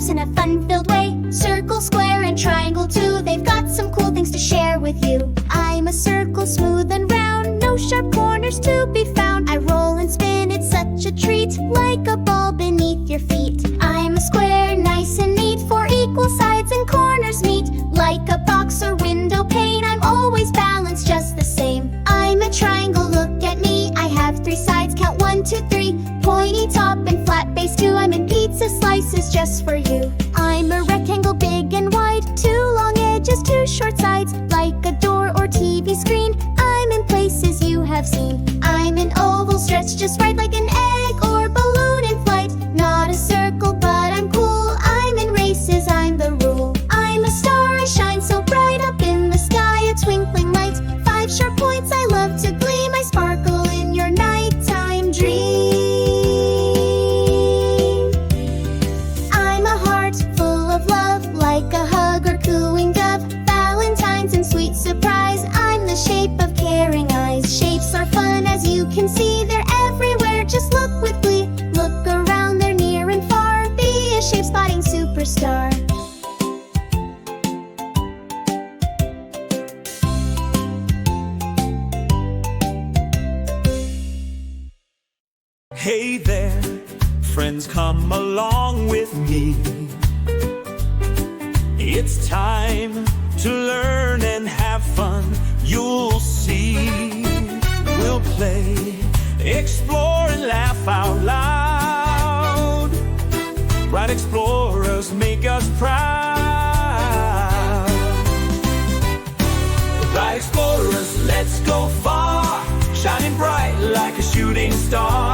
in a fun-filled way. Circle, square, and triangle too. They've got some cool things to share with you. I'm a circle, smooth and round, no sharp corners to be found. I roll and spin, it's such a treat, like a ball beneath your feet. I'm a square, nice and neat, for equal sides and corners meet. Like a box or window pane, I'm always balanced just the same. I'm a triangle, look at me, I have 3 sides, count 1, 2, 3. Pointy top and flat base too. I'm in pizza slices just for you. I'm a rectangle, big and wide, 2 long edges, 2 short sides. Like a door or TV screen, I'm in places you have seen. I'm an oval, stretched just right, like an egg or balloon in flight. Not a circle, but I'm cool, I'm in races, I'm the rule. I'm a star, I shine so bright up in the sky, a twinkling light. 5 sharp points, I love to gleam, I sparkle in your nighttime dream. I'm a heart full of love, like a hug or cooing dove. Valentine's and sweet surprise, I'm the shape of caring eyes. Shapes are fun, as you can see, they're everywhere, just look with glee. Look around, they're near and far, be a shape spotting superstar. Hey there, friends, come along with me. It's time to learn and have fun, you'll see. We'll play, explore and laugh out loud. Bright explorers make us proud. Bright explorers, let's go far, shining bright like a shooting star.